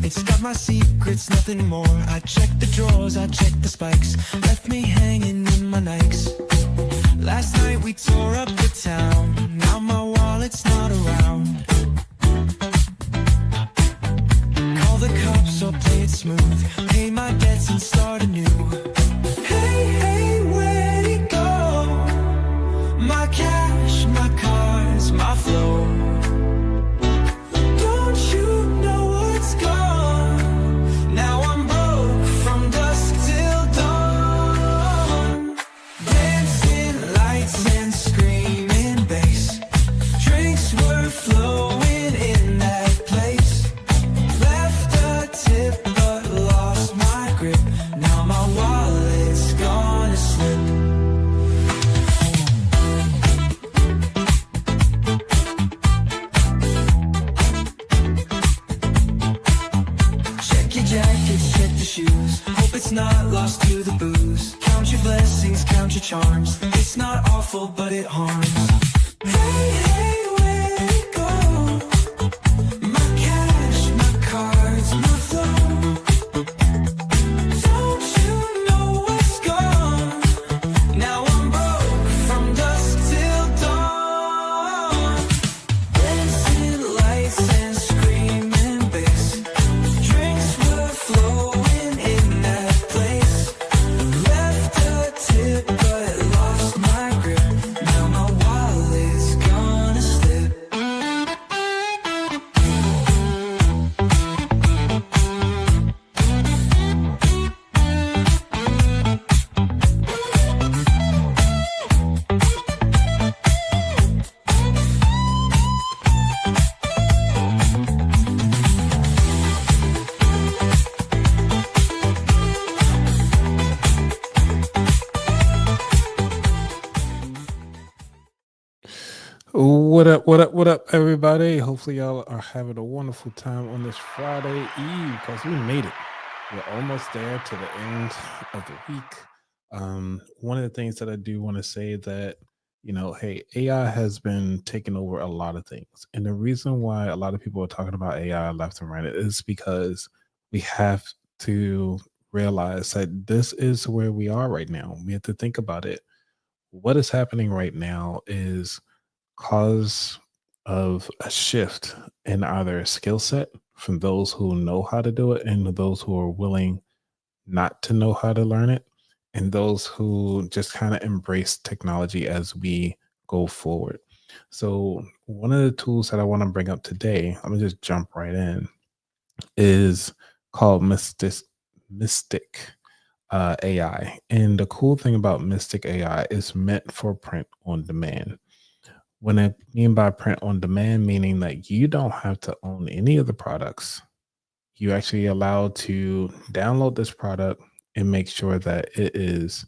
It's got my secrets, nothing more. I checked the drawers, I checked the spikes, left me hanging in my Nikes. Last night we tore up the town, now my wallet's not around. Call the cops or play it smooth, pay my debts and start anew. Hey, hey, where'd it go? My cash, my cars, my flow. Don't you know what's gone? Now I'm broke from dusk till dawn. Dancing lights and screaming bass, drinks were flowing in that place. Left a tip but lost my grip, now my wallet's gonna slip. Check your jackets, check the shoes, hope it's not lost to the booze. Count your blessings, count your charms, it's not awful but it harms. Hey, hey, where'd it go? My cash, my cards, my flow. Don't you know what's gone? Now I'm broke from dusk till dawn. Dancing lights and screaming bass, drinks were flowing in that place. Left a tip but lost my grip, now my wallet's gonna slip. What up, everybody? Hopefully, y'all are having a wonderful time on this Friday Eve because we made it. We're almost there to the end of the week. One of the things that I do want to say that, hey, AI has been taking over a lot of things. And the reason why a lot of people are talking about AI left and right is because we have to realize that this is where we are right now. We have to think about it. What is happening right now is cause of a shift in either skill set from those who know how to do it and those who are willing not to know how to learn it, and those who just kind of embrace technology as we go forward. So one of the tools that I want to bring up today, I'm gonna just jump right in, is called Mystic AI. And the cool thing about Mystic AI is meant for print on demand. When I mean by print on demand, meaning that you don't have to own any of the products. You actually allowed to download this product and make sure that it is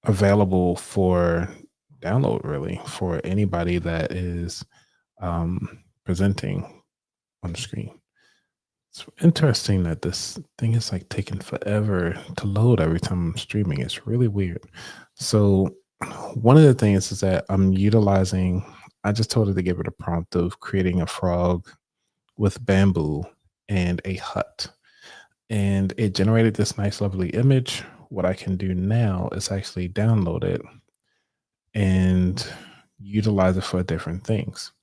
available for download, really, for anybody that is presenting on the screen. It's interesting that this thing is like taking forever to load every time I'm streaming. It's really weird. So one of the things is that I just told it to give it a prompt of creating a frog with bamboo and a hut. And it generated this nice, lovely image. What I can do now is actually download it and utilize it for different things.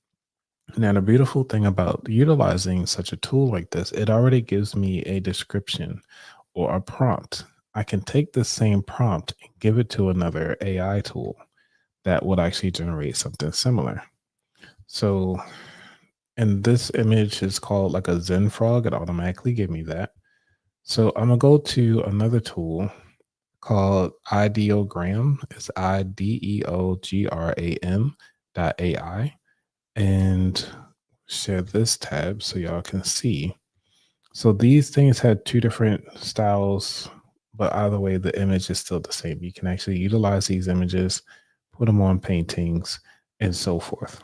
Now, the beautiful thing about utilizing such a tool like this, it already gives me a description or a prompt. I can take the same prompt and give it to another AI tool that would actually generate something similar. So, and this image is called like a Zen frog. It automatically gave me that. So I'm gonna go to another tool called Ideogram. It's IDEOGRAM.ai, and share this tab so y'all can see. So these things had two different styles, but either way, the image is still the same. You can actually utilize these images, put them on paintings, and so forth.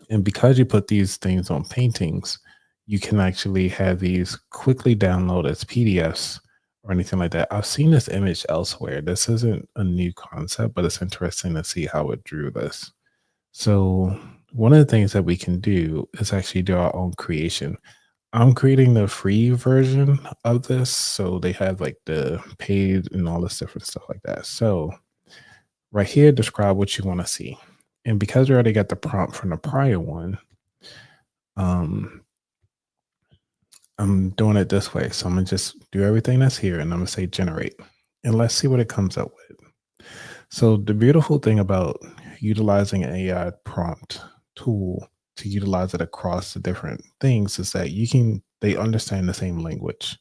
And because you put these things on paintings, you can actually have these quickly download as PDFs or anything like that. I've seen this image elsewhere. This isn't a new concept, but it's interesting to see how it drew this. So one of the things that we can do is actually do our own creation. I'm creating the free version of this, so they have like the paid and all this different stuff like that. So right here, describe what you want to see. And because we already got the prompt from the prior one, um, I'm doing it this way. So I'm gonna just do everything that's here and I'm gonna say generate. And let's see what it comes up with. So the beautiful thing about utilizing an AI prompt tool to utilize it across the different things is that they understand the same language.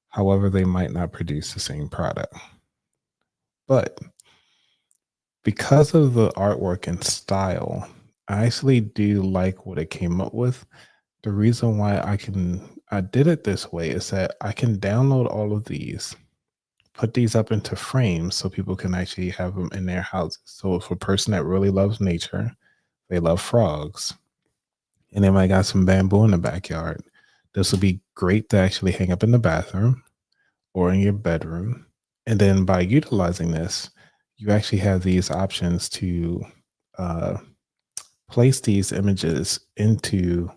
However, they might not produce the same product. But because of the artwork and style, I actually do like what it came up with. The reason why I did it this way is that I can download all of these, put these up into frames so people can actually have them in their houses. So for a person that really loves nature, they love frogs, and they might got some bamboo in the backyard, this will be great to actually hang up in the bathroom or in your bedroom. And then by utilizing this, you actually have these options to uh, place these images into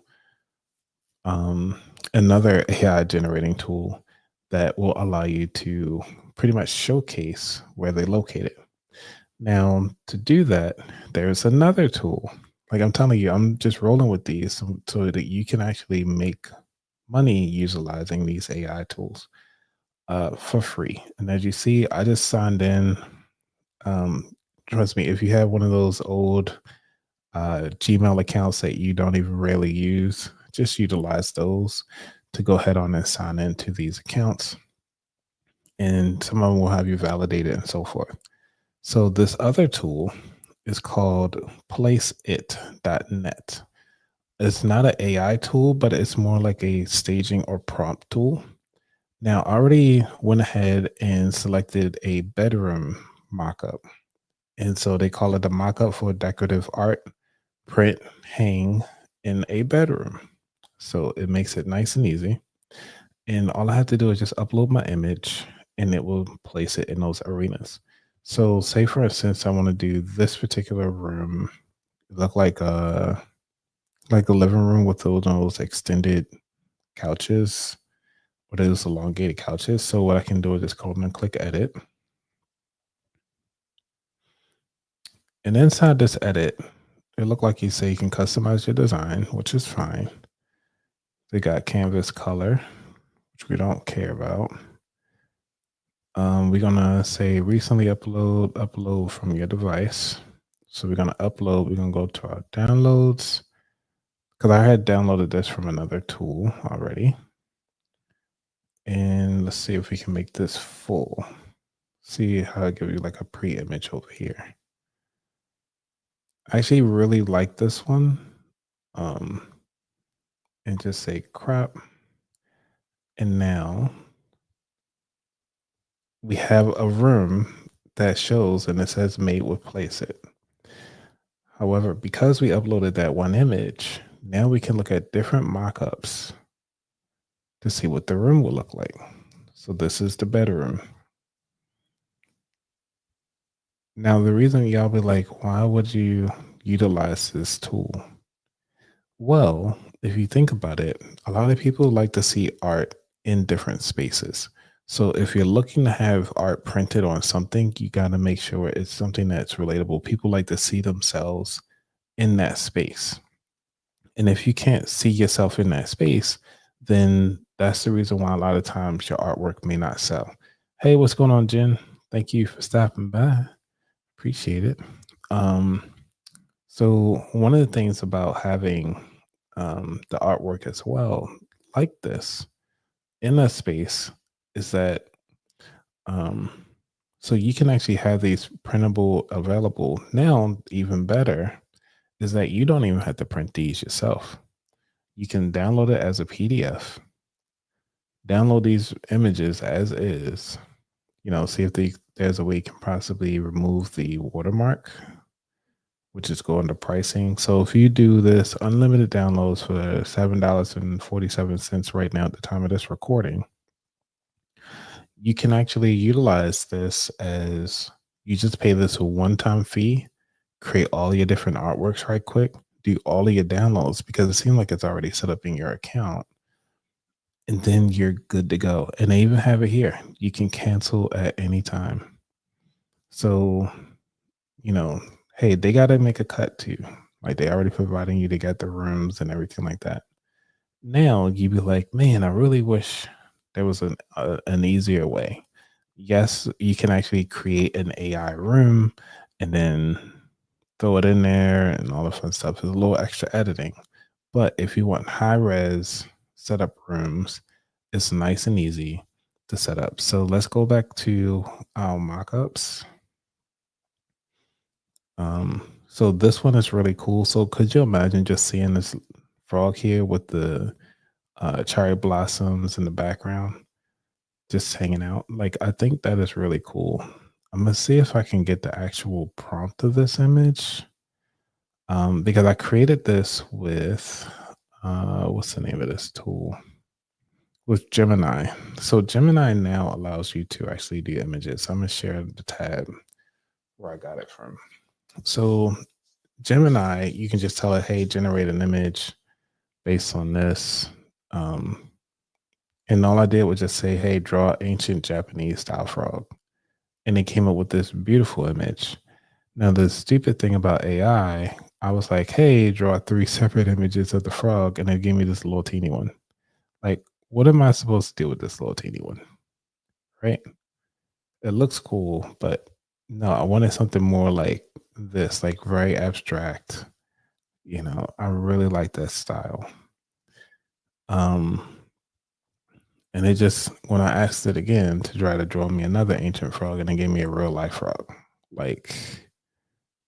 um, another AI generating tool that will allow you to pretty much showcase where they located. Now, to do that, there's another tool. Like I'm telling you, I'm just rolling with these so that you can actually make money utilizing these AI tools for free. And as you see, I just signed in. Um, Trust me, if you have one of those old Gmail accounts that you don't even really use, just utilize those to go ahead on and sign into these accounts. And some of them will have you validated and so forth. So this other tool is called placeit.net. It's not an AI tool, but it's more like a staging or prompt tool. Now, I already went ahead and selected a bedroom mockup. And so they call it a mockup for decorative art, print, hang in a bedroom. So it makes it nice and easy. And all I have to do is just upload my image and it will place it in those arenas. So say for instance, I want to do this particular room look like a living room with those extended couches or those elongated couches. So what I can do is just go and click edit. And inside this edit, it look like you say you can customize your design, which is fine. They got canvas color, which we don't care about. We're gonna say recently upload from your device. So we're gonna upload, we're gonna go to our downloads because I had downloaded this from another tool already. And let's see if we can make this full. See how I give you like a pre-image over here. I actually really like this one. And just say crop. And now we have a room that shows and it says made with Placeit. However, because we uploaded that one image, now we can look at different mock-ups to see what the room will look like. So this is the bedroom. Now, the reason y'all be like, why would you utilize this tool? Well, if you think about it, a lot of people like to see art in different spaces. So if you're looking to have art printed on something, you got to make sure it's something that's relatable. People like to see themselves in that space. And if you can't see yourself in that space, then that's the reason why a lot of times your artwork may not sell. Hey, what's going on, Jen? Thank you for stopping by. Appreciate it. So one of the things about having the artwork as well, like this, in a space, is that so you can actually have these printable available. Now, even better is that you don't even have to print these yourself. You can download it as a PDF. Download these images as is. See if there's a way you can possibly remove the watermark, which is going to pricing. So if you do this unlimited downloads for $7.47 right now at the time of this recording, you can actually utilize this as you just pay this a one-time fee, create all your different artworks right quick, do all of your downloads because it seems like it's already set up in your account, and then you're good to go. And they even have it here. You can cancel at any time. So, you know, hey, they got to make a cut too. Like they already providing you, they got the rooms and everything like that. Now you be like, man, I really wish there was an easier way. Yes, you can actually create an AI room and then throw it in there and all the fun stuff. There's a little extra editing. But if you want high res setup rooms, it's nice and easy to set up. So let's go back to our mockups. So this one is really cool. So could you imagine just seeing this frog here with the cherry blossoms in the background, just hanging out? Like, I think that is really cool. I'm gonna see if I can get the actual prompt of this image. Because I created this with what's the name of this tool? With Gemini. So Gemini now allows you to actually do images. I'm gonna share the tab where I got it from. So Gemini, you can just tell it, hey, generate an image based on this. And all I did was just say, hey, draw ancient Japanese style frog. And it came up with this beautiful image. Now, the stupid thing about AI, I was like, hey, draw 3 separate images of the frog. And it gave me this little teeny one. Like, what am I supposed to do with this little teeny one? Right? It looks cool, but no, I wanted something more like this, like very abstract. You know, I really like that style. Um, and it just when I asked it again to try to draw me another ancient frog, and it gave me a real life frog. Like,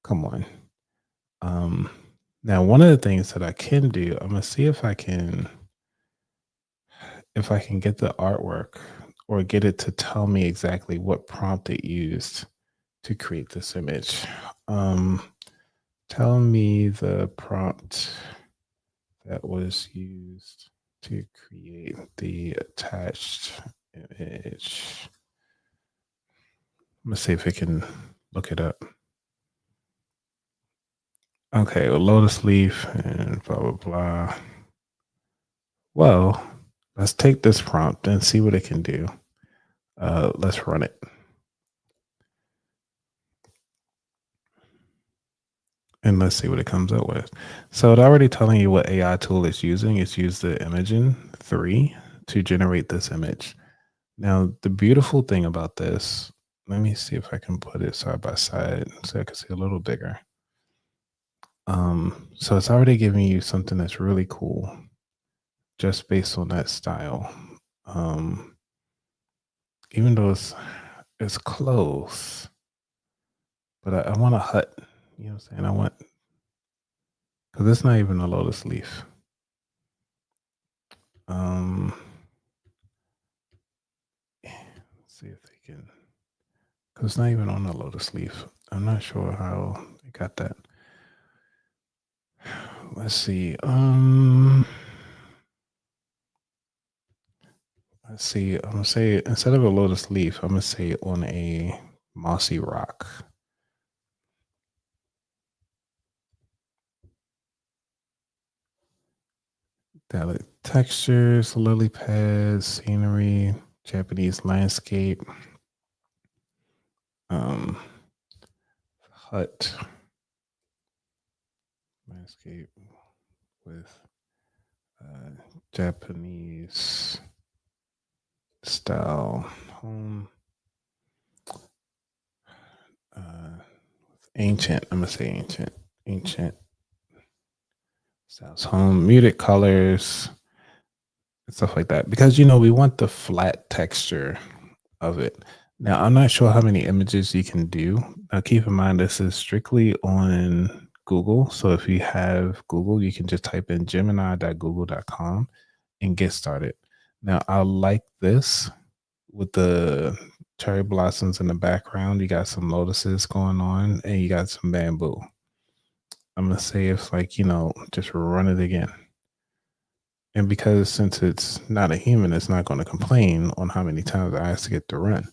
come on. Um, Now one of the things that I can do, I'm gonna see if I can get the artwork or get it to tell me exactly what prompt it used to create this image. Um, Tell me the prompt that was used to create the attached image. I'm gonna see if it can look it up. Okay, well, lotus leaf and blah blah blah. Well, let's take this prompt and see what it can do. Let's run it. And let's see what it comes up with. So it's already telling you what AI tool it's using. It's used the Imagen 3 to generate this image. Now, the beautiful thing about this, let me see if I can put it side by side so I can see a little bigger. So it's already giving you something that's really cool just based on that style. Even though it's close, but I want a hut. You know what I'm saying? I want, because it's not even a lotus leaf. Let's see if they can, because it's not even on the lotus leaf. I'm not sure how they got that. Let's see. Let's see. I'm gonna say instead of a lotus leaf, I'm gonna say on a mossy rock. That textures, lily pads, scenery, Japanese landscape, hut, landscape with Japanese style home. Ancient. I'm gonna say ancient. Ancient styles home. Muted colors and stuff like that. Because we want the flat texture of it. Now I'm not sure how many images you can do. Now keep in mind this is strictly on Google. So if you have Google, you can just type in gemini.google.com and get started. Now I like this with the cherry blossoms in the background. You got some lotuses going on and you got some bamboo. I'm gonna say it's like, just run it again. And because since it's not a human, it's not going to complain on how many times I ask to get to run.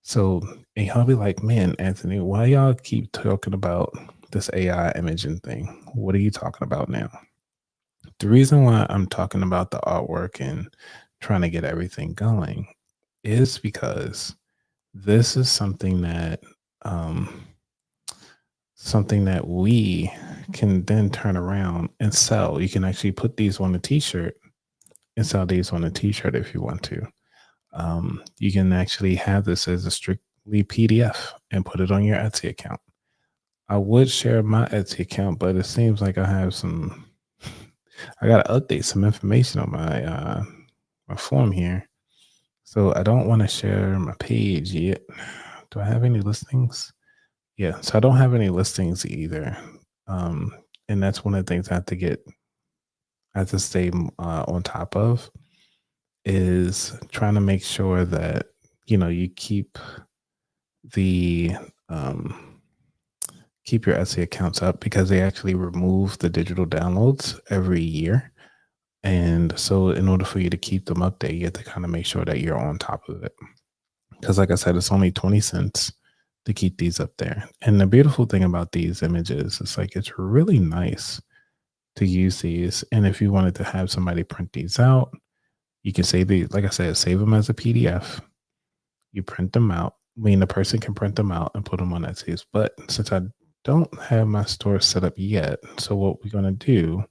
So, and y'all be like, man, Anthony, why y'all keep talking about this AI imaging thing. What are you talking about now? The reason why I'm talking about the artwork and trying to get everything going is because this is um, something that we can then turn around and sell. You can actually put these on a t-shirt and sell these on a t-shirt if you want to. You can actually have this as a strictly PDF and put it on your Etsy account. I would share my Etsy account, but it seems like I gotta update some information on my form here. So I don't want to share my page yet. Do I have any listings? Yeah, so I don't have any listings either. Um, and that's one of the things I have to stay on top of is trying to make sure that you the um, keep your Etsy accounts up because they actually remove the digital downloads every year. And so in order for you to keep them up there, you have to kind of make sure that you're on top of it. Because like I said, it's only 20 cents to keep these up there. And the beautiful thing about these images is like it's really nice to use these. And if you wanted to have somebody print these out, you can save these, like I said, save them as a PDF. You print them out. I mean, the person can print them out and put them on Etsy. But since I don't have my store set up yet, so what we're going to do,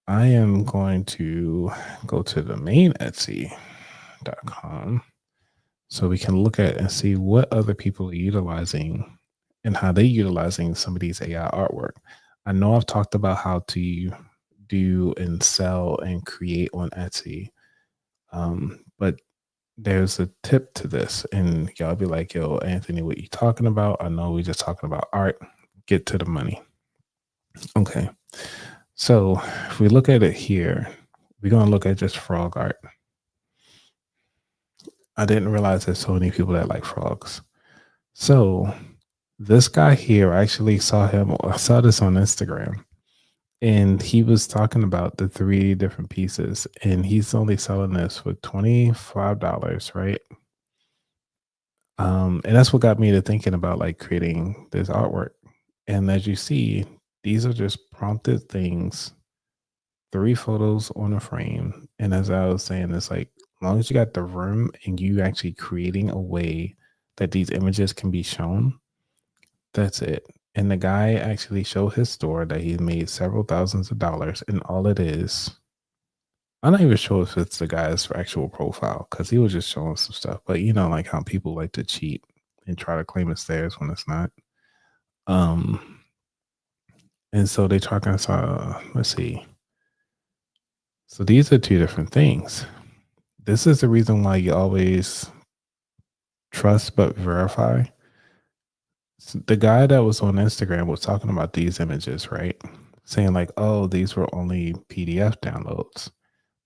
I am going to go to the main Etsy.com so we can look at and see what other people are utilizing and how they're utilizing some of these AI artwork. I know I've talked about how to do and sell and create on Etsy, but there's a tip to this, and y'all be like, "Yo, Anthony, what you talking about? I know we just talking about art. Get to the money." Okay, so if we look at it here, we're gonna look at just frog art. I didn't realize there's so many people that like frogs. So this guy here, I actually saw him. I saw this on Instagram, and he was talking about the three different pieces, and he's only selling this for $25, right? And that's what got me to thinking about like creating this artwork. And as you see, these are just prompted things, three photos on a frame. And as I was saying, it's like as long as you got the room and you actually creating a way that these images can be shown, that's it. And the guy actually showed his store that he made several thousands of dollars, and all it is, I'm not even sure if it's the guy's actual profile because he was just showing some stuff. But you know, like how people like to cheat and try to claim it's theirs when it's not. Um, and so they talking. Let's see. So these are two different things. This is the reason why you always trust but verify. The guy that was on Instagram was talking about these images, right? Saying like, "Oh, these were only PDF downloads."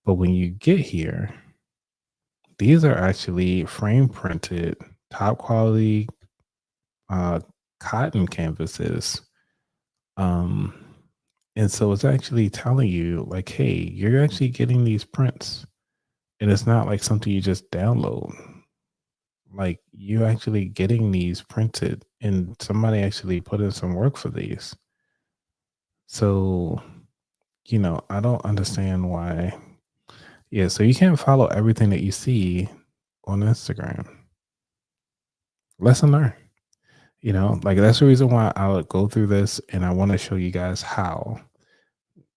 But when you get here, these are actually frame printed, top quality uh, cotton canvases. Um, and so it's actually telling you, like, hey, you're actually getting these prints. And it's not like something you just download. Like, you're actually getting these printed, and somebody actually put in some work for these. So, I don't understand why. Yeah, so you can't follow everything that you see on Instagram. Lesson learned. Like that's the reason why I would go through this, and I want to show you guys how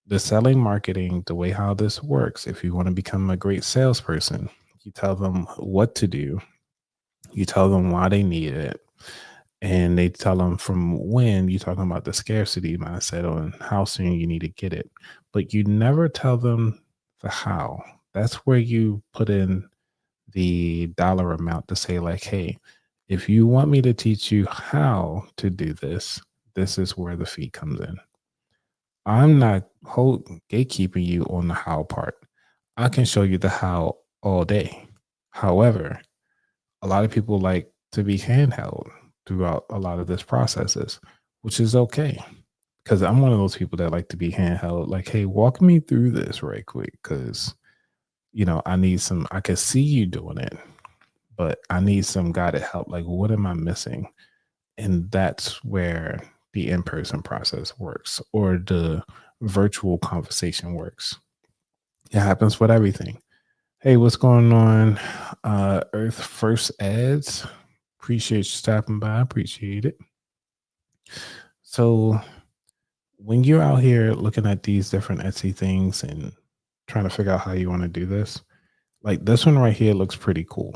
the selling marketing, the way how this works. If you want to become a great salesperson, you tell them what to do, you tell them why they need it, and they tell them from when you're talking about the scarcity mindset on how soon you need to get it. But you never tell them the how. That's where you put in the dollar amount to say, like, hey, if you want me to teach you how to do this, this is where the fee comes in. I'm not gatekeeping you on the how part. I can show you the how all day. However, a lot of people like to be handheld throughout a lot of this processes, which is okay. Because I'm one of those people that like to be handheld. Like, hey, walk me through this right quick. Because, I can see you doing it, but I need some guided help. Like, what am I missing? And that's where the in-person process works or the virtual conversation works. It happens with everything. Hey, what's going on? Earth First Ads. Appreciate you stopping by. Appreciate it. So when you're out here looking at these different Etsy things and trying to figure out how you want to do this, like this one right here looks pretty cool.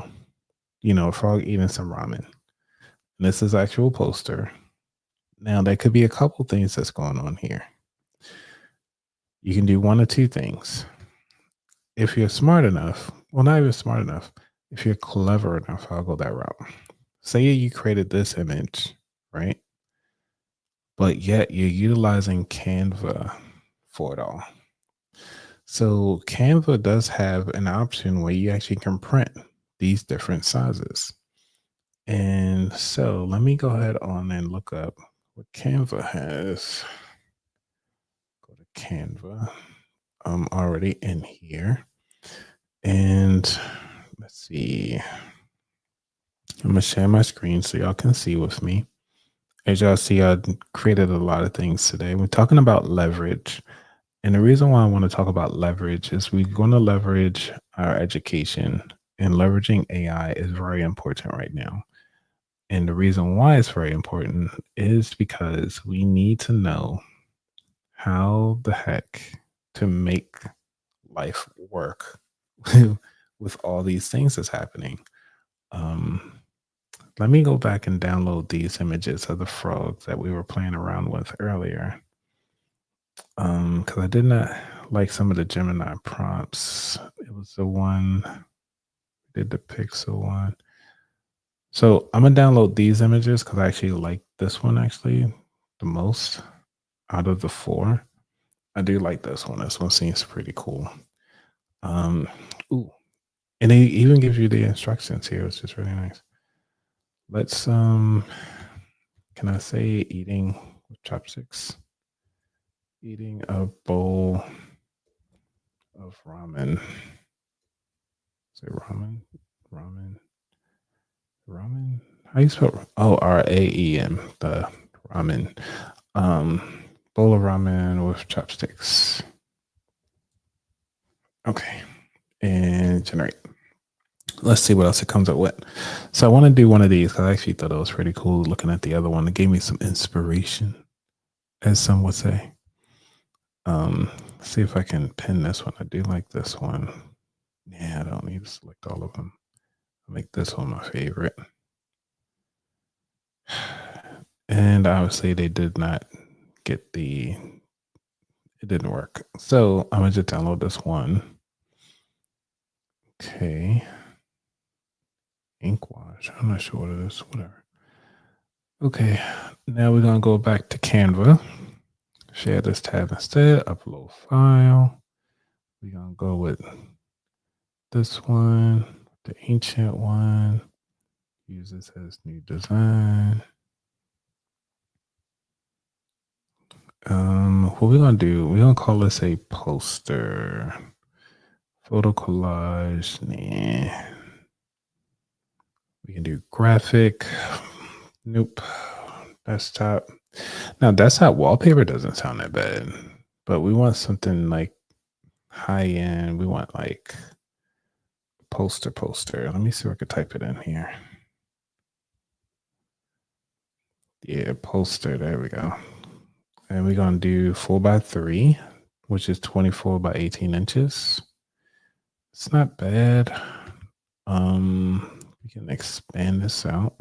You know, a frog eating some ramen. And this is actual poster. Now there could be a couple things that's going on here. You can do one or two things. If you're smart enough, well, not even smart enough, if you're clever enough, I'll go that route. Say you created this image, right? But yet you're utilizing Canva for it all. So Canva does have an option where you actually can print these different sizes. And so let me go ahead on and look up what Canva has. Go to Canva. I'm already in here. And let's see. I'm gonna share my screen so y'all can see with me. As y'all see, I created a lot of things today. We're talking about leverage. And the reason why I want to talk about leverage is we're going to leverage our education, and leveraging AI is very important right now. And the reason why it's very important is because we need to know how the heck to make life work with all these things that's happening. Let me go back and download these images of the frogs that we were playing around with earlier. Because I did not like some of the Gemini prompts. It was the one, did the pixel one. So I'm gonna download these images because I actually like this one actually the most out of the four. I do like this one. This one seems pretty cool. Ooh, and it even gives you the instructions here, which is really nice. Let's can I say eating with chopsticks? Eating a bowl of ramen. Say ramen, ramen. How you spell? Oh, RAEM. The ramen. Bowl of ramen with chopsticks. Okay, and generate. Let's see what else it comes up with. So I want to do one of these because I actually thought it was pretty cool. Looking at the other one, it gave me some inspiration, as some would say. See if I can pin this one. I do like this one. Yeah, I don't need to select all of them. I'll make this one my favorite. And obviously they did not get it didn't work. So I'm gonna just download this one. Okay. Ink wash. I'm not sure what it is. Whatever. Okay. Now we're gonna go back to Canva. Share this tab instead. Upload file. We're gonna go with this one, the ancient one. Use this as new design. What we're gonna do, we're gonna call this a poster. Photo collage. Nah. We can do graphic. Nope. Desktop. Now desktop wallpaper doesn't sound that bad, but we want something like high end. We want like poster. Let me see if I can type it in here. Yeah, poster. There we go. And we're gonna do 4x3, which is 24 by 18 inches. It's not bad. We can expand this out.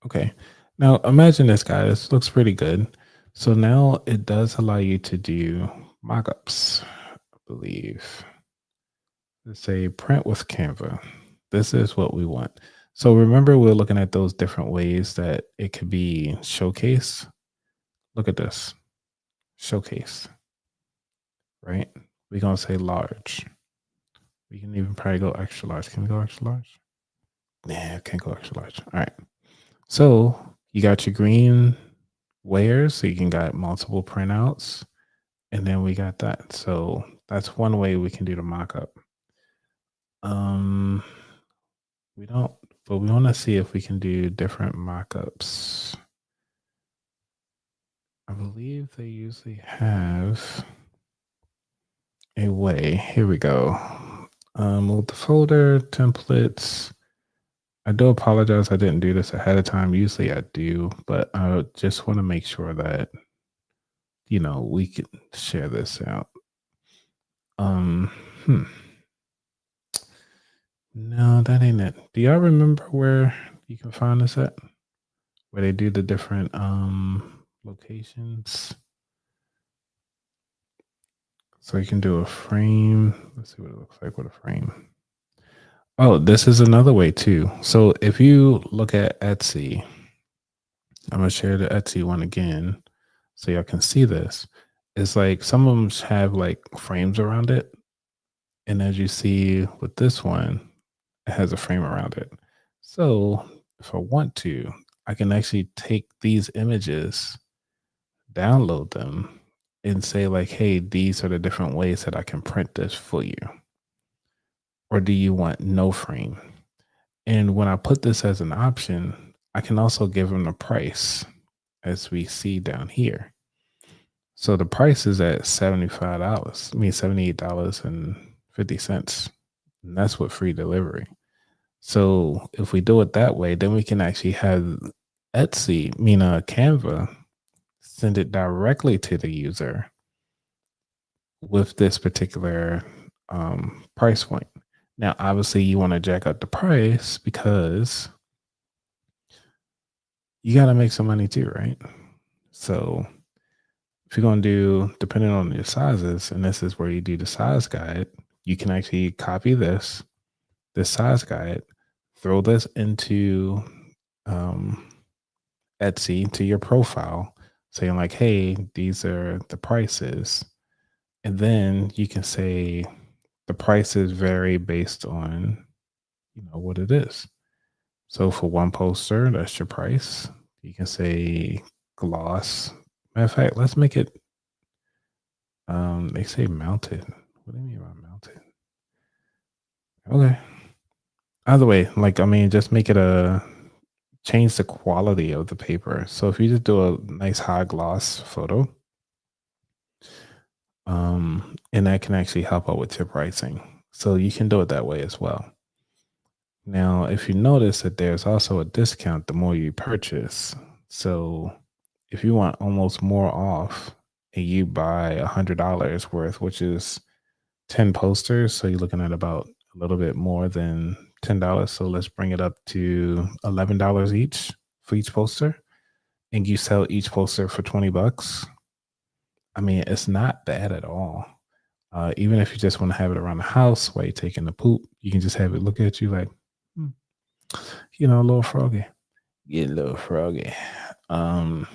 Okay. Now imagine this, guy. This looks pretty good. So now it does allow you to do mockups, I believe. Let's say print with Canva. This is what we want. So remember, we're looking at those different ways that it could be showcased. Look at this. Showcase. Right? We're going to say large. We can even probably go extra large. Can we go extra large? Nah, can't go extra large. All right. So you got your green wares, so you can got multiple printouts. And then we got that. So that's one way we can do the mockup. We don't, but we want to see if we can do different mockups. I believe they usually have a way. Here we go. With the folder templates. I do apologize. I didn't do this ahead of time. Usually I do, but I just want to make sure that, we can share this out. Um, hmm. No, that ain't it. Do y'all remember where you can find this at? Where they do the different locations? So you can do a frame. Let's see what it looks like with a frame. Oh, this is another way too. So if you look at Etsy, I'm gonna share the Etsy one again so y'all can see this. It's like some of them have like frames around it. And as you see with this one, it has a frame around it. So if I want to, I can actually take these images, download them, and say, like, hey, these are the different ways that I can print this for you. Or do you want no frame? And when I put this as an option, I can also give them a price as we see down here. So the price is at $75. I mean $78.50. And that's with free delivery. So if we do it that way, then we can actually have Etsy, Canva, send it directly to the user with this particular price point. Now, obviously, you want to jack up the price because you got to make some money too, right? So if you're going to do, depending on your sizes, and this is where you do the size guide, you can actually copy this size guide, throw this into Etsy to your profile, saying like, hey, these are the prices. And then you can say the prices vary based on, what it is. So for one poster, that's your price. You can say gloss. Matter of fact, let's make it, they say mounted. What do you mean by mounted? Okay. Either way, just make it change the quality of the paper. So if you just do a nice high gloss photo, and that can actually help out with your pricing. So you can do it that way as well. Now, if you notice that there's also a discount the more you purchase. So if you want almost more off and you buy $100 worth, which is 10 posters, so you're looking at about a little bit more than $10. So let's bring it up to $11 each for each poster. And you sell each poster for $20. I mean, it's not bad at all. Even if you just want to have it around the house while you're taking the poop, you can just have it look at you like, a little froggy. Get a little froggy. And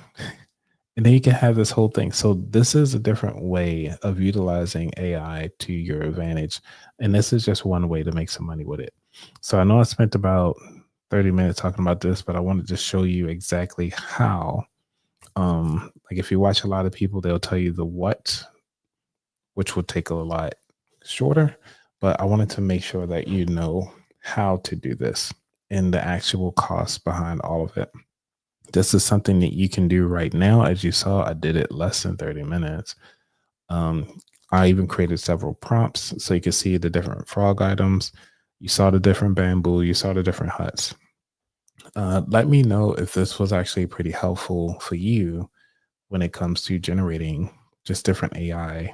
then you can have this whole thing. So this is a different way of utilizing AI to your advantage. And this is just one way to make some money with it. So I know I spent about 30 minutes talking about this, but I wanted to show you exactly how. Like if you watch a lot of people, they'll tell you the what, which would take a lot shorter. But I wanted to make sure that you know how to do this and the actual cost behind all of it. This is something that you can do right now. As you saw, I did it less than 30 minutes. I even created several prompts so you can see the different frog items. You saw the different bamboo, you saw the different huts. Let me know if this was actually pretty helpful for you when it comes to generating just different AI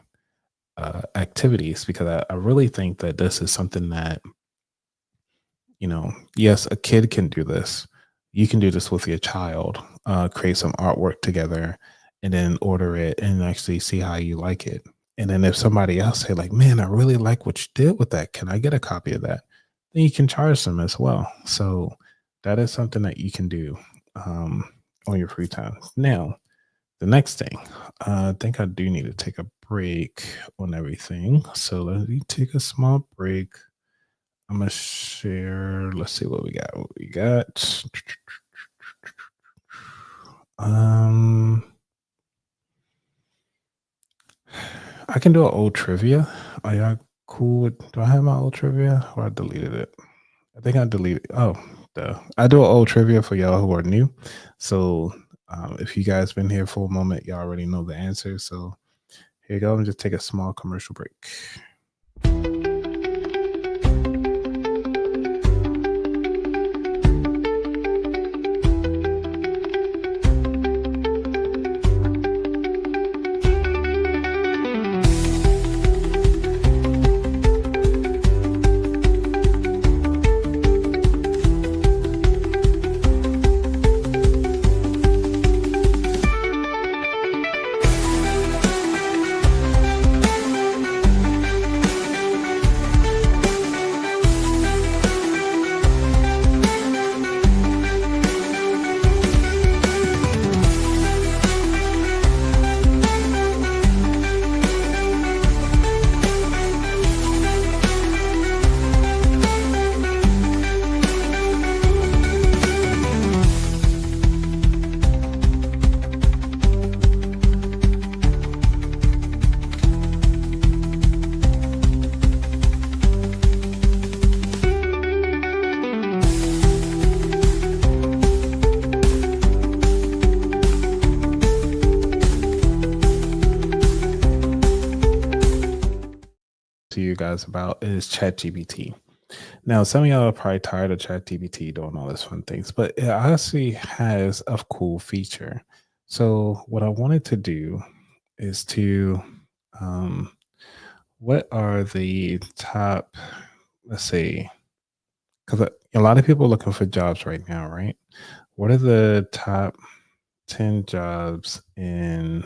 activities, because I really think that this is something that, yes, a kid can do this. You can do this with your child, create some artwork together and then order it and actually see how you like it. And then if somebody else say like, man, I really like what you did with that, can I get a copy of that? Then you can charge them as well. So that is something that you can do on your free time. Now, the next thing, I think I do need to take a break on everything. So let me take a small break. I'm going to share. Let's see what we got. I can do an old trivia. Are y'all cool with, do I have my old trivia or I deleted it? I think I deleted. Oh, I do an old trivia for y'all who are new. So If you guys been here for a moment, you already know the answer. So here you go. And just take a small commercial break. To you guys about is ChatGPT. Now, some of y'all are probably tired of ChatGPT doing all this fun things, but it actually has a cool feature. So, what I wanted to do is to, um, what are the top, let's see, because a lot of people are looking for jobs right now, right? What are the top 10 jobs um,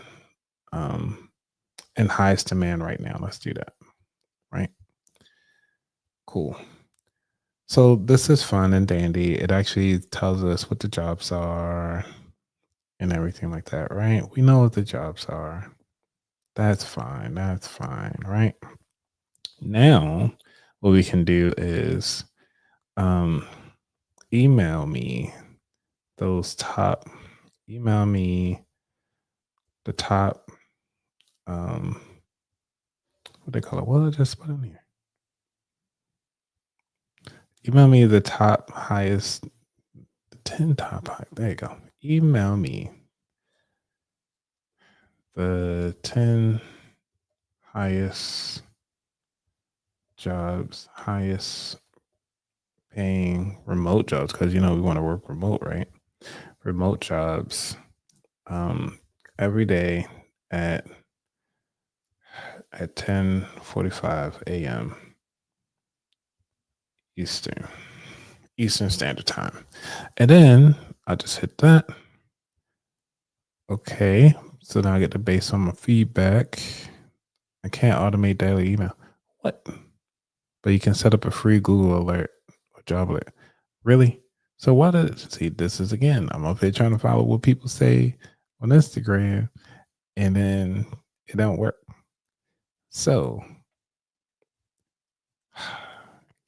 in highest demand right now? Let's do that, right? Cool. So this is fun and dandy. It actually tells us what the jobs are and everything like that, right? We know what the jobs are. That's fine. That's fine, right? Now, what we can do is um, email me those top, email me the top, um, what they call it? What did I just put in here? Email me the top highest, the 10 top high. There you go. Email me the 10 highest jobs, highest paying remote jobs, because we want to work remote, right? Remote jobs every day at 10:45 a.m. Eastern Standard Time. And then I just hit that. Okay. So now I get to base on my feedback. I can't automate daily email. What? But you can set up a free Google alert or job alert. Really? So why does see this is again? I'm up here trying to follow what people say on Instagram, and then it don't work. So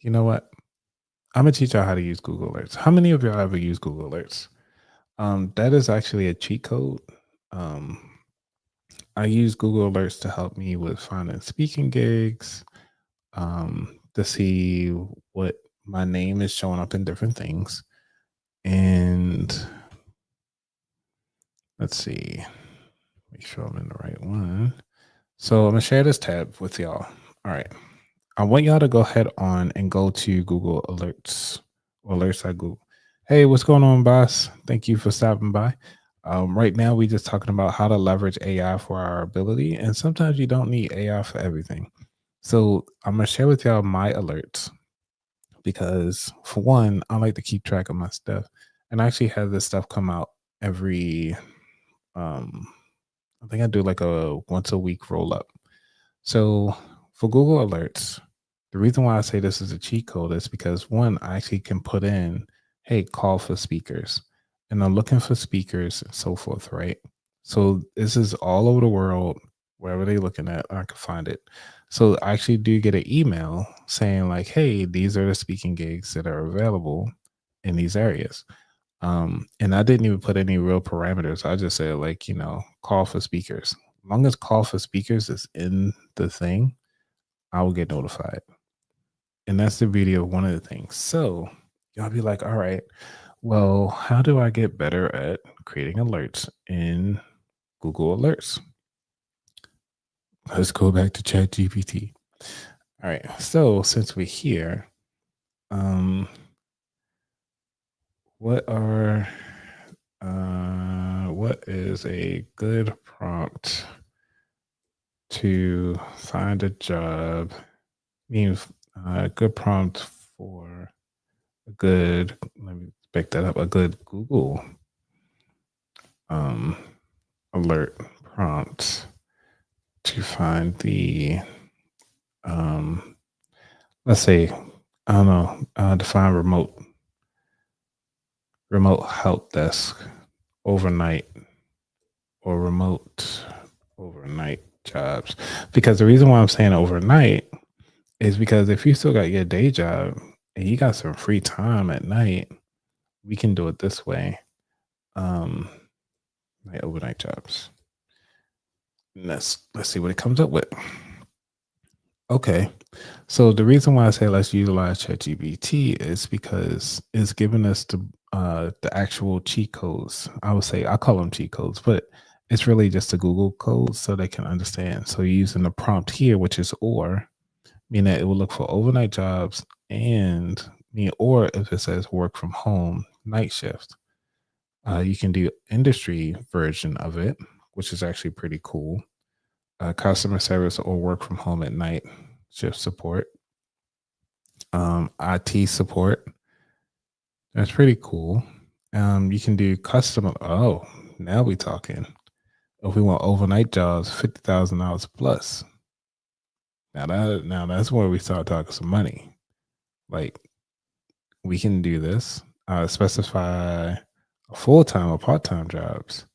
you know what? I'm gonna teach y'all how to use Google Alerts. How many of y'all ever use Google Alerts? That is actually a cheat code. Um, I use Google Alerts to help me with finding speaking gigs, to see what my name is showing up in different things. And let's see, make sure I'm in the right one. So I'm gonna share this tab with y'all. All right. I want y'all to go ahead on and go to Google Alerts or Alerts at Google. Hey, what's going on, boss? Thank you for stopping by. Right now, we're just talking about how to leverage AI for our ability. And sometimes you don't need AI for everything. So I'm going to share with y'all my alerts because, for one, I like to keep track of my stuff. And I actually have this stuff come out every, I think I do like a once a week roll up. So for Google Alerts, the reason why I say this is a cheat code is because one, I actually can put in, hey, call for speakers. And I'm looking for speakers and so forth, right? So this is all over the world, wherever they're looking at, I can find it. So I actually do get an email saying, like, hey, these are the speaking gigs that are available in these areas. And I didn't even put any real parameters. I just said, like, call for speakers. As long as call for speakers is in the thing, I will get notified. And that's the video of one of the things. So y'all be like, all right, Well, how do I get better at creating alerts in Google Alerts? Let's go back to ChatGPT. All right. So since we're here, um, what are what is a good prompt to find a job? Means a good prompt for a good. Let me pick that up. A good Google um, alert prompt to find the um, let's say I don't know, define remote help desk overnight or remote overnight jobs. Because the reason why I'm saying overnight is because if you still got your day job and you got some free time at night, we can do it this way. Um, like overnight jobs. Let's see what it comes up with. Okay. So the reason why I say let's utilize ChatGPT is because it's giving us the actual cheat codes. I would say I call them cheat codes, but it's really just a Google code so they can understand. So you're using the prompt here, which is or, meaning that it will look for overnight jobs and or if it says work from home night shift. You can do industry version of it, which is actually pretty cool. Customer service or work from home at night shift support, IT support. That's pretty cool. You can do custom. Oh, now we talking. If we want overnight jobs, $50,000 plus. Now that's where we start talking some money. Like we can do this. Specify a full time or part time jobs.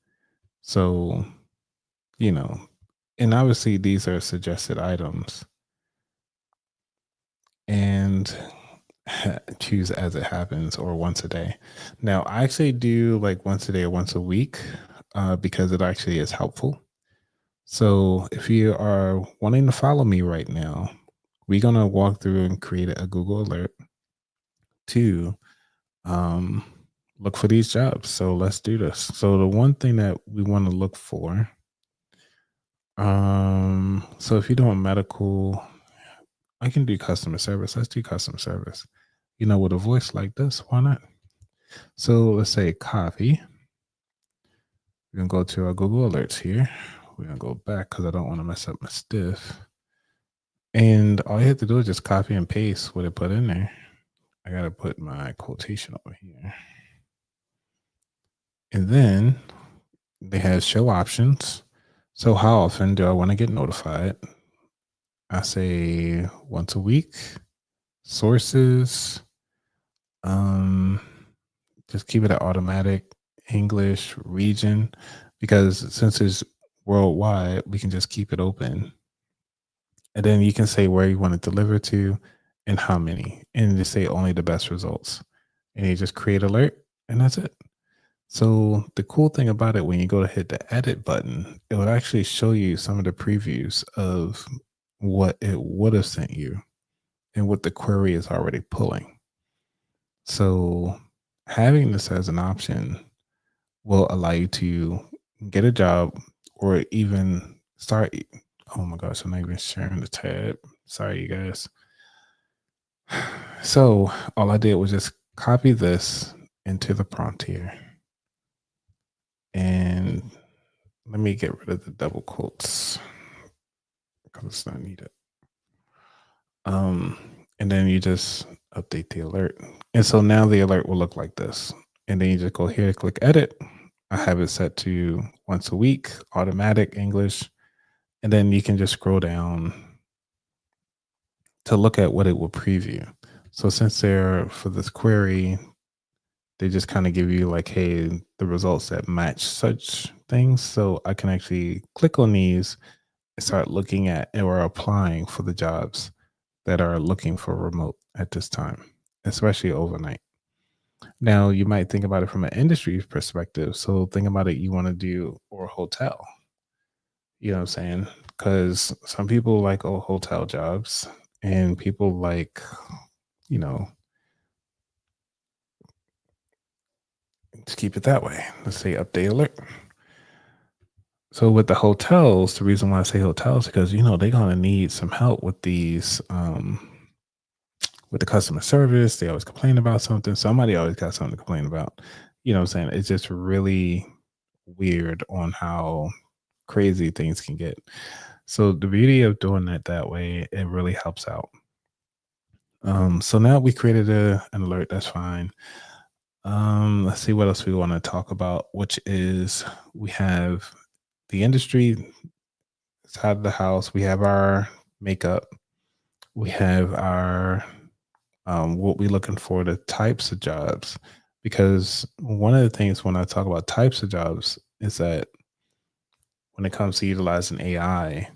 So you know, and obviously these are suggested items, and choose as it happens or once a day. Now, I actually do like once a day or once a week because it actually is helpful. So, if you are wanting to follow me right now, we're going to walk through and create a Google alert to um, look for these jobs. So, let's do this. So, the one thing that we want to look for, so if you're doing medical, I can do customer service. Let's do customer service. With a voice like this, why not? So let's say copy. We're gonna go to our Google Alerts here. We're gonna go back because I don't want to mess up my stuff. And all you have to do is just copy and paste what it put in there. I gotta put my quotation over here. And then they have show options. So how often do I want to get notified? I say once a week. Sources. Um, just keep it at automatic. English region, because since it's worldwide, we can just keep it open. And then you can say where you want to deliver to and how many, and just say only the best results. And you just create alert, and that's it. So the cool thing about it, when you go to hit the edit button, it will actually show you some of the previews of what it would have sent you and what the query is already pulling. So having this as an option will allow you to get a job or even start. Oh my gosh, I'm not even sharing the tab. Sorry, you guys. So all I did was just copy this into the prompt here. And let me get rid of the double quotes because it's not needed. Um, and then you just update the alert. And so now the alert will look like this. And then you just go here, click edit. I have it set to once a week, automatic English. And then you can just scroll down to look at what it will preview. So since they're for this query, they just kind of give you like, hey, the results that match such things. So I can actually click on these and start looking at or applying for the jobs that are looking for remote at this time, especially overnight. Now you might think about it from an industry perspective. So think about it, you want to do or hotel. You know what I'm saying? Because some people like hotel jobs and people like, you know, Let's keep it that way. Let's say update alert. So with the hotels, the reason why I say hotels because they're gonna need some help with these with the customer service. They always complain about something. Somebody always got something to complain about. You know what I'm saying? It's just really weird on how crazy things can get. So the beauty of doing it that way, it really helps out. So now we created an alert. That's fine. Let's see what else we want to talk about, which is we have the industry side of the house. We have our makeup. We have our what we looking for, the types of jobs. Because one of the things when I talk about types of jobs is that when it comes to utilizing AI,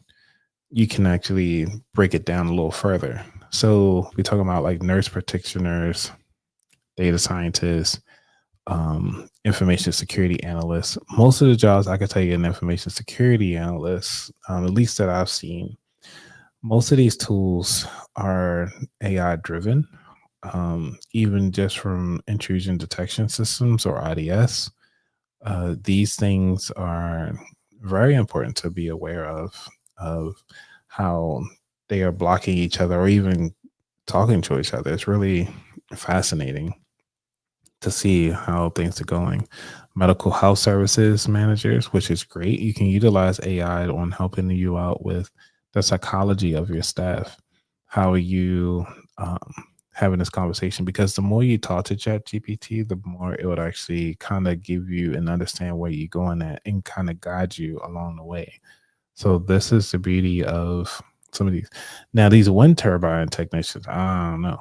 you can actually break it down a little further. So we talk about like nurse practitioners, data scientists, information security analysts. Most of the jobs I could tell you an information security analyst, at least that I've seen, most of these tools are AI driven, even just from intrusion detection systems or IDS. These things are very important to be aware of how they are blocking each other or even talking to each other. It's really fascinating to see how things are going. Medical health services managers, which is great. You can utilize AI on helping you out with the psychology of your staff. How are you having this conversation? Because the more you talk to Chat GPT, the more it would actually kind of give you and understand where you're going at and kind of guide you along the way. So this is the beauty of some of these. Now, these wind turbine technicians, I don't know.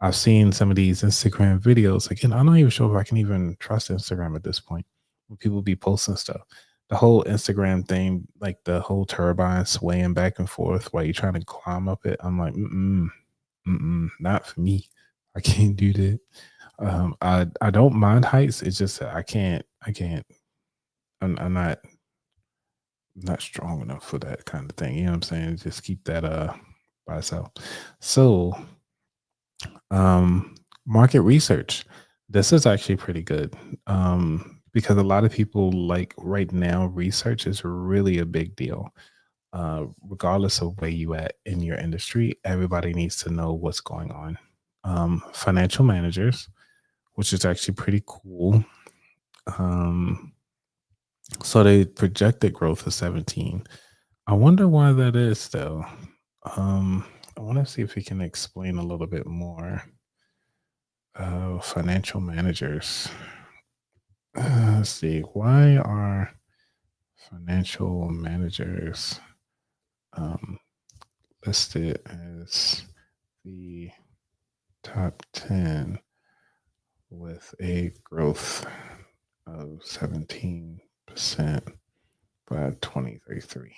I've seen some of these Instagram videos. Again, I'm not even sure if I can even trust Instagram at this point. When people be posting stuff, the whole Instagram thing, like the whole turbine swaying back and forth while you're trying to climb up it. I'm like, not for me. I can't do that. I don't mind heights. It's just that I can't. I'm not strong enough for that kind of thing. You know what I'm saying? Just keep that by itself. So market research. This is actually pretty good. Because a lot of people like right now, research is really a big deal. Regardless of where you at in your industry, everybody needs to know what's going on. Financial managers, which is actually pretty cool. Um, so they projected growth of 17. I wonder why that is though. I want to see if we can explain a little bit more. Financial managers. Let's see. Why are financial managers um, listed as the top 10 with a growth of 17% by 2033?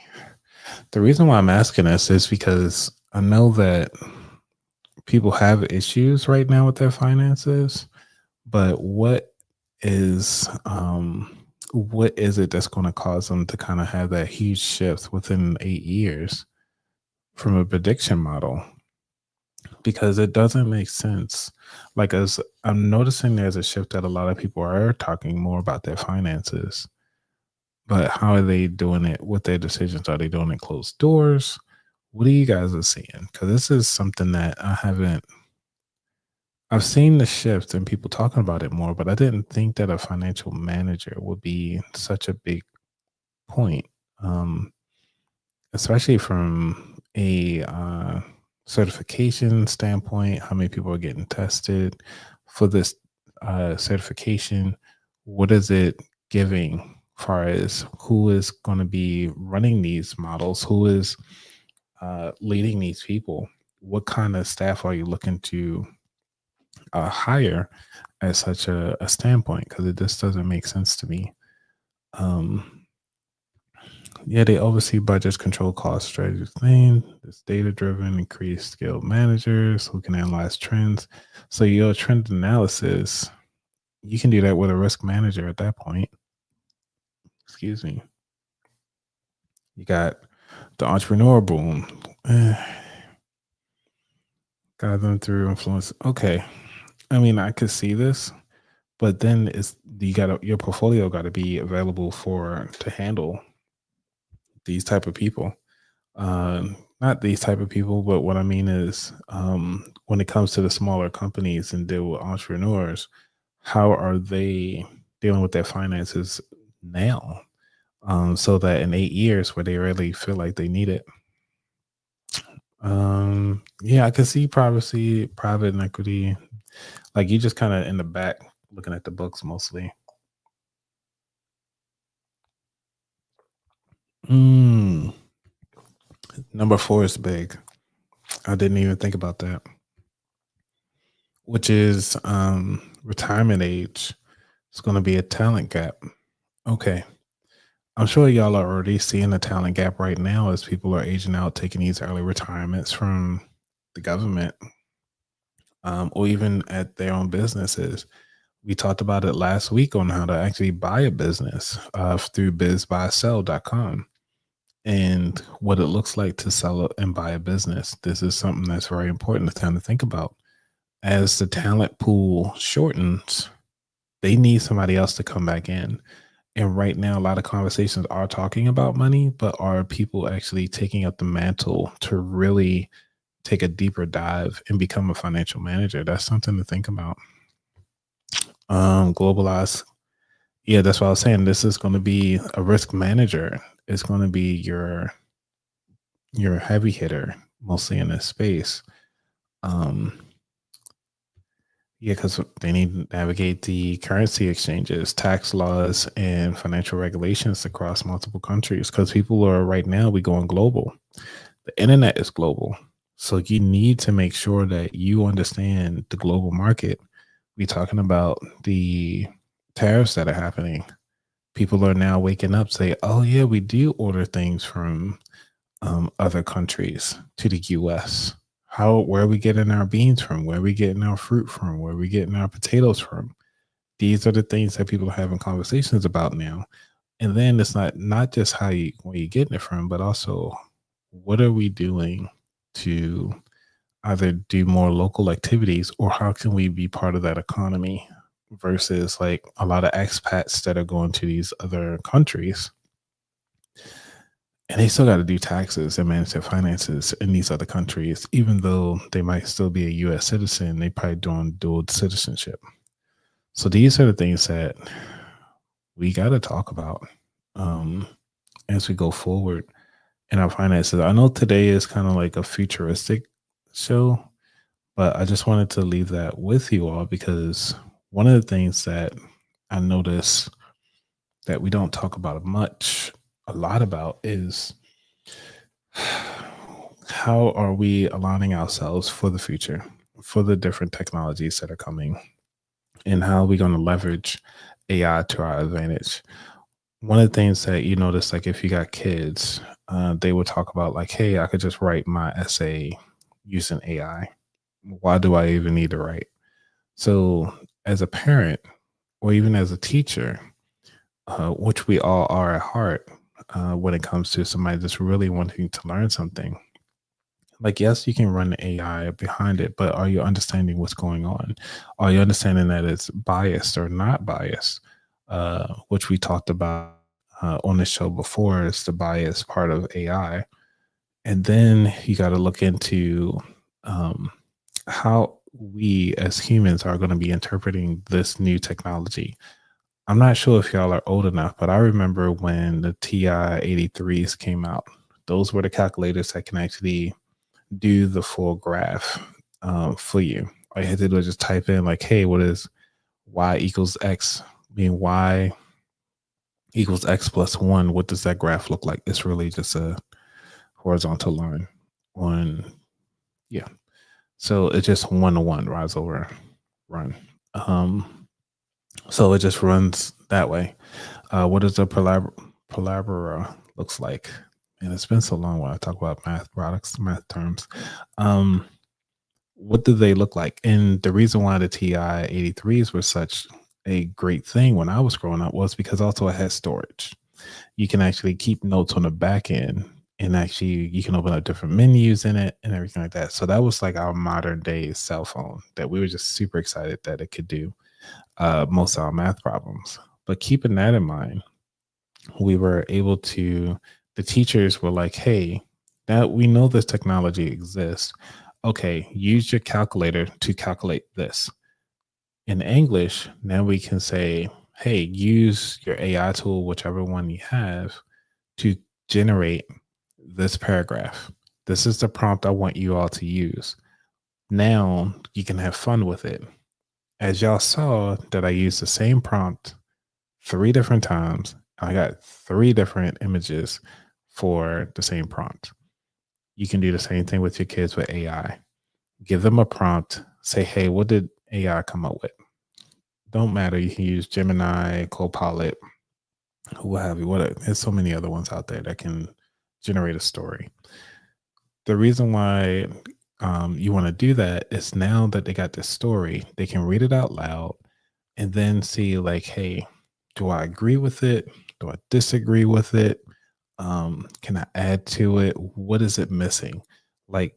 The reason why I'm asking this is because I know that people have issues right now with their finances, but what is it that's going to cause them to kind of have that huge shift within 8 years from a prediction model? Because it doesn't make sense. Like, as I'm noticing, there's a shift that a lot of people are talking more about their finances, but how are they doing it with their decisions? Are they doing it closed doors? What are you guys are seeing? Because this is something that I've seen the shift and people talking about it more, but I didn't think that a financial manager would be such a big point, um, especially from a certification standpoint. How many people are getting tested for this certification? What is it giving? Far as who is going to be running these models, who is leading these people, what kind of staff are you looking to hire at such a standpoint? Because it just doesn't make sense to me. Um, yeah, they oversee budgets, control cost strategies. Thing. It's data driven, increased skilled managers who can analyze trends. So your trend analysis, you can do that with a risk manager at that point. Excuse me. You got the entrepreneur boom. Guide them through influence. Okay. I mean, I could see this, But then it's you gotta your portfolio gotta be available for to handle these type of people. Not these type of people, but what I mean is, when it comes to the smaller companies and deal with entrepreneurs, how are they dealing with their finances now? So that in 8 years, where they really feel like they need it, yeah, I can see privacy, private and equity. Like you just kind of in the back looking at the books mostly. Mm, number four is big. I didn't even think about that, which is retirement age. It's going to be a talent gap. Okay. I'm sure y'all are already seeing the talent gap right now as people are aging out, taking these early retirements from the government, or even at their own businesses. We talked about it last week on how to actually buy a business through bizbuysell.com and what it looks like to sell and buy a business. This is something that's very important to kind of think about. As the talent pool shortens, they need somebody else to come back in. And right now, a lot of conversations are talking about money, but are people actually taking up the mantle to really take a deeper dive and become a financial manager? That's something to think about. Globalize. Yeah, that's what I was saying. This is going to be a risk manager. It's going to be your heavy hitter mostly in this space. Um, yeah, because they need to navigate the currency exchanges, tax laws, and financial regulations across multiple countries. Because people are right now, we going global. The internet is global. So you need to make sure that you understand the global market. We talking about the tariffs that are happening. People are now waking up, say, "Oh yeah, we do order things from other countries to the U.S. How where are we getting our beans from? Where are we getting our fruit from? Where are we getting our potatoes from?" These are the things that people are having conversations about now. And then it's not just how you where you getting it from, but also what are we doing to either do more local activities or how can we be part of that economy versus like a lot of expats that are going to these other countries and they still got to do taxes and manage their finances in these other countries, even though they might still be a US citizen, they probably doing dual citizenship. So these are the things that we got to talk about um, as we go forward in our finances. I know today is kind of like a futuristic show, but I just wanted to leave that with you all because one of the things that I notice that we don't talk about a lot about is how are we aligning ourselves for the future, for the different technologies that are coming, and how are we going to leverage AI to our advantage? One of the things that you notice, like if you got kids, they would talk about like, "Hey, I could just write my essay using AI. Why do I even need to write?" So, as a parent or even as a teacher, which we all are at heart, when it comes to somebody that's really wanting to learn something, like, yes, you can run the AI behind it, but are you understanding what's going on? Are you understanding that it's biased or not biased? Which we talked about on the show before is the bias part of AI. And then you got to look into um, how we as humans are going to be interpreting this new technology. I'm not sure if y'all are old enough, but I remember when the TI 83s came out. Those were the calculators that can actually do the full graph for you. All you had to do is just type in like, "Hey, what is y equals x?" Being y equals x plus one. What does that graph look like? It's really just a horizontal line on, yeah. So it's just 1 to 1 rise over run. Um, so it just runs that way. What does a Palabra looks like? And it's been so long when I talk about math products, math terms. Um, what do they look like? And the reason why the TI 83s were such a great thing when I was growing up was because also it has storage. You can actually keep notes on the back end and actually you can open up different menus in it and everything like that. So that was like our modern day cell phone that we were just super excited that it could do. most of our math problems. But keeping that in mind, we were able to, the teachers were like, hey, now we know this technology exists. Okay, use your calculator to calculate this. In English, now we can say, hey, use your AI tool, whichever one you have, to generate this paragraph. This is the prompt I want you all to use. Now you can have fun with it. As y'all saw that I used the same prompt 3 different times, I got 3 different images for the same prompt. You can do the same thing with your kids with AI. Give them a prompt, say, hey, what did AI come up with? Don't matter. You can use Gemini, Copilot, what have you. There's so many other ones out there that can generate a story. The reason why you want to do that is now that they got this story, they can read it out loud and then see, like, hey, do I agree with it? Do I disagree with it? Can I add to it? What is it missing? Like,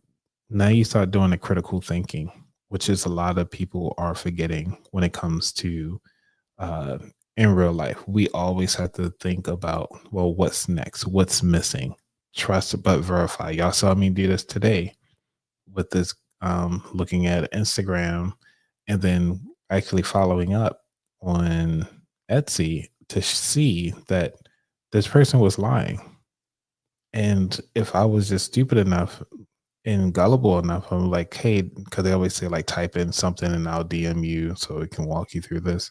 now you start doing the critical thinking, which is a lot of people are forgetting when it comes to uh, in real life. We always have to think about, well, what's next? What's missing? Trust but verify. Y'all saw me do this today with this, looking at Instagram and then actually following up on Etsy to see that this person was lying. And if I was just stupid enough and gullible enough, I'm like, hey, because they always say, like, type in something and I'll DM you so it can walk you through this.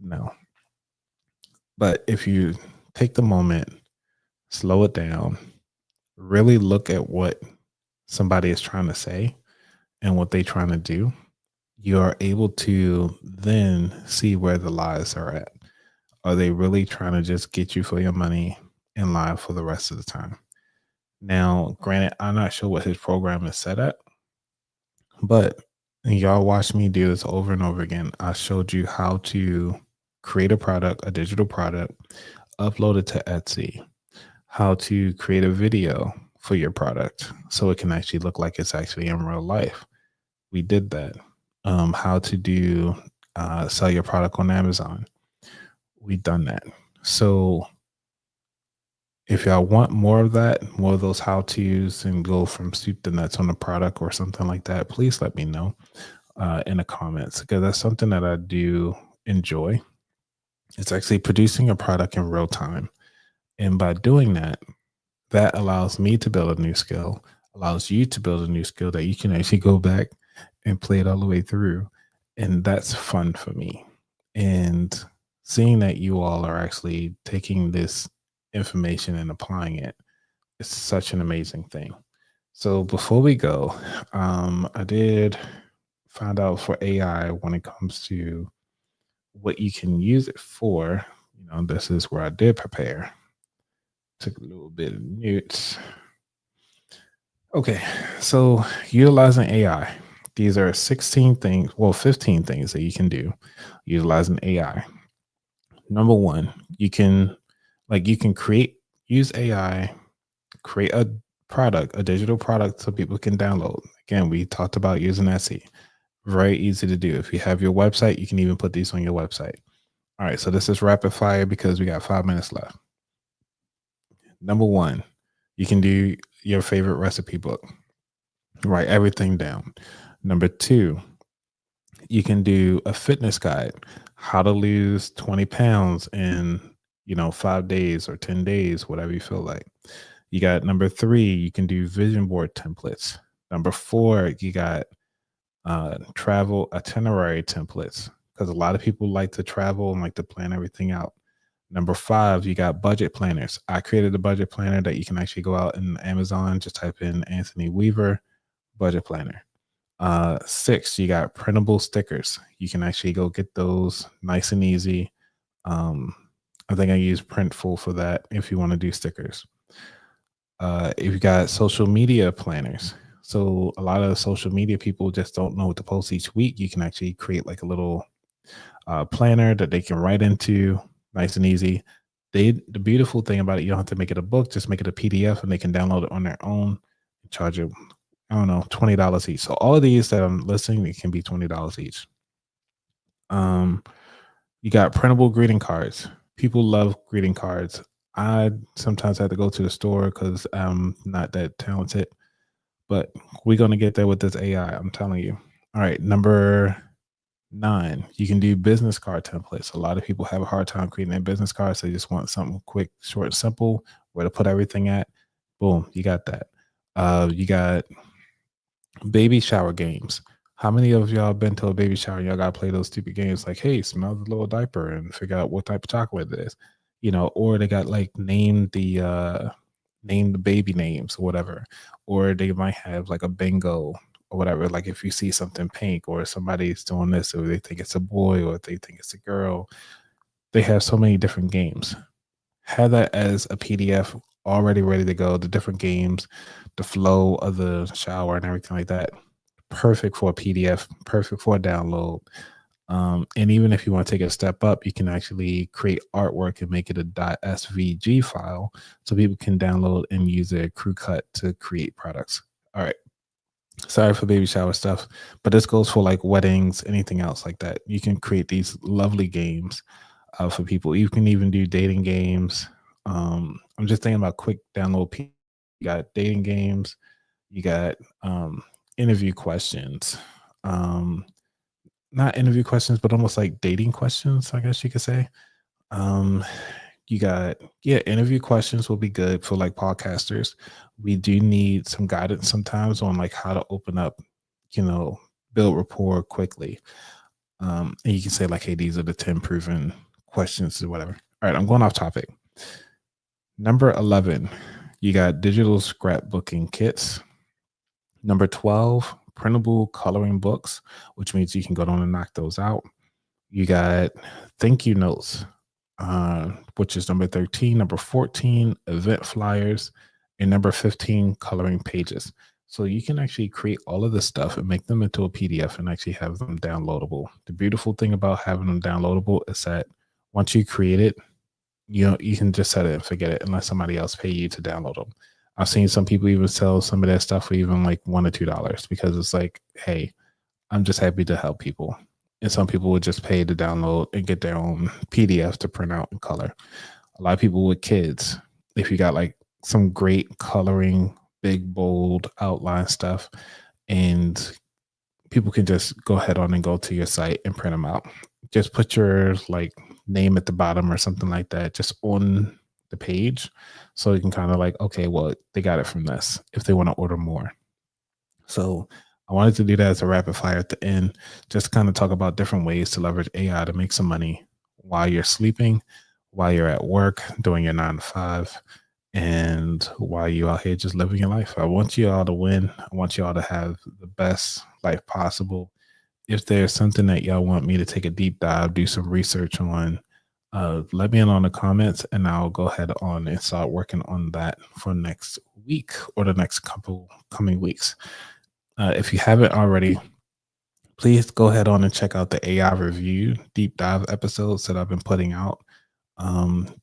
No. But if you take the moment, slow it down, really look at what somebody is trying to say and what they're trying to do, you are able to then see where the lies are at. Are they really trying to just get you for your money and lie for the rest of the time? Now, granted, I'm not sure what his program is set at, but y'all watch me do this over and over again. I showed you how to create a product, a digital product, upload it to Etsy, how to create a video for your product so it can actually look like it's actually in real life. We did that. How to do sell your product on Amazon. We've done that. So if y'all want more of that, more of those how to's and go from soup to nuts on a product or something like that, please let me know in the comments, because that's something that I do enjoy. It's actually producing a product in real time. And by doing that, that allows me to build a new skill, allows you to build a new skill that you can actually go back and play it all the way through. And that's fun for me. And seeing that you all are actually taking this information and applying it is such an amazing thing. So before we go, I did find out for AI when it comes to what you can use it for. This is where I did prepare. Took a little bit of notes. Okay, so utilizing AI. These are 16 things, well, 15 things that you can do utilizing AI. Number one, you can use AI, create a product, a digital product so people can download. Again, we talked about using Etsy. Very easy to do. If you have your website, you can even put these on your website. All right, so this is rapid fire because we got 5 minutes left. Number one, you can do your favorite recipe book. Write everything down. Number two, you can do a fitness guide, how to lose 20 pounds in 5 days or 10 days, whatever you feel like. You got number three, you can do vision board templates. Number four, you got travel itinerary templates, because a lot of people like to travel and like to plan everything out. Number five, you got budget planners. I created a budget planner that you can actually go out in Amazon, just type in Anthony Weaver budget planner. Six, you got printable stickers. You can actually go get those nice and easy. I think I use Printful for that if you want to do stickers. If you got social media planners, so a lot of social media people just don't know what to post each week. You can actually create like a little planner that they can write into, nice and easy. The beautiful thing about it, you don't have to make it a book, just make it a PDF and they can download it on their own, charge it, I don't know, $20 each. So all of these that I'm listing, it can be $20 each. Um, you got printable greeting cards. People love greeting cards. I sometimes have to go to the store because I'm not that talented, but we're gonna get there with this AI. I'm telling you. All right, number 9, you can do business card templates. A lot of people have a hard time creating their business cards. They just want something quick, short, and simple, where to put everything at. Boom, you got that. You got baby shower games. How many of y'all been to a baby shower and y'all gotta play those stupid games like, hey, smell the little diaper and figure out what type of chocolate it is? Or they got like name the baby names or whatever. Or they might have like a bingo or whatever. Like if you see something pink or somebody's doing this, or they think it's a boy or they think it's a girl, they have so many different games. Have that as a PDF already ready to go. The different games, the flow of the shower and everything like that. Perfect for a PDF, perfect for a download. And even if you want to take a step up, you can actually create artwork and make it a .svg file so people can download and use their CrewCut to create products. All right. Sorry for baby shower stuff, but this goes for like weddings, anything else like that. You can create these lovely games for people. You can even do dating games. I'm just thinking about quick download. You got dating games. You got interview questions. Not interview questions, but almost like dating questions, I guess you could say. Um, you got, yeah, interview questions will be good for like podcasters. We do need some guidance sometimes on like how to open up, build rapport quickly. And you can say like, hey, these are the 10 proven questions or whatever. All right, I'm going off topic. Number 11, you got digital scrapbooking kits. Number 12, printable coloring books, which means you can go down and knock those out. You got thank you notes, which is number 13. Number 14, event flyers. And number 15, coloring pages. So you can actually create all of this stuff and make them into a PDF and actually have them downloadable. The beautiful thing about having them downloadable is that once you create it, you can just set it and forget it unless somebody else pay you to download them. I've seen some people even sell some of that stuff for even like $1 or $2 because it's like, hey, I'm just happy to help people. And some people would just pay to download and get their own PDF to print out and color. A lot of people with kids, if you got like some great coloring, big, bold outline stuff, and people can just go ahead on and go to your site and print them out. Just put your like name at the bottom or something like that, just on the page. So you can kind of like, okay, well, they got it from this if they want to order more. So I wanted to do that as a rapid fire at the end, just kind of talk about different ways to leverage AI to make some money while you're sleeping, while you're at work, doing your 9 to 5, and while you out here just living your life. I want you all to win. I want you all to have the best life possible. If there's something that y'all want me to take a deep dive, do some research on, let me know in the comments and I'll go ahead on and start working on that for next week or the next couple coming weeks. If you haven't already, please go ahead on and check out the AI review deep dive episodes that I've been putting out.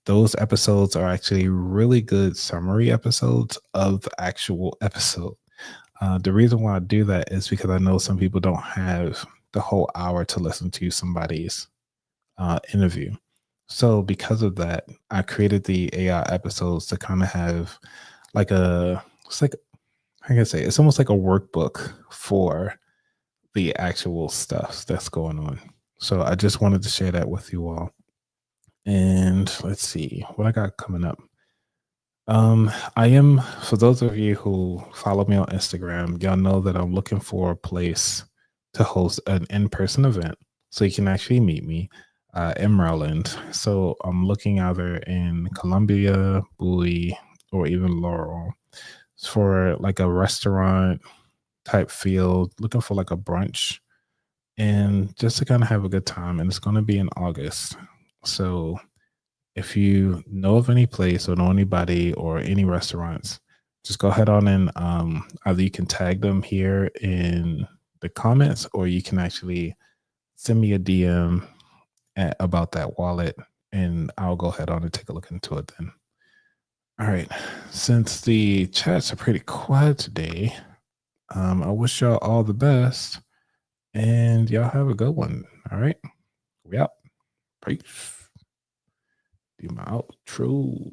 Those episodes are actually really good summary episodes of the actual episode. The reason why I do that is because I know some people don't have the whole hour to listen to somebody's interview. So because of that, I created the AI episodes to kind of have like it's like, how can I say, it's almost like a workbook for the actual stuff that's going on. So I just wanted to share that with you all. And let's see what I got coming up. I am, for those of you who follow me on Instagram, y'all know that I'm looking for a place to host an in-person event so you can actually meet me in Maryland. So I'm looking either in Columbia, Bowie, or even Laurel for like a restaurant type feel, looking for like a brunch and just to kind of have a good time. And it's going to be in August. So if you know of any place or know anybody or any restaurants, just go ahead on and either you can tag them here in the comments or you can actually send me a DM about that wallet and I'll go ahead on and take a look into it then. All right. Since the chats are pretty quiet today, I wish y'all all the best and y'all have a good one. All right. We out. Peace. Do my outro.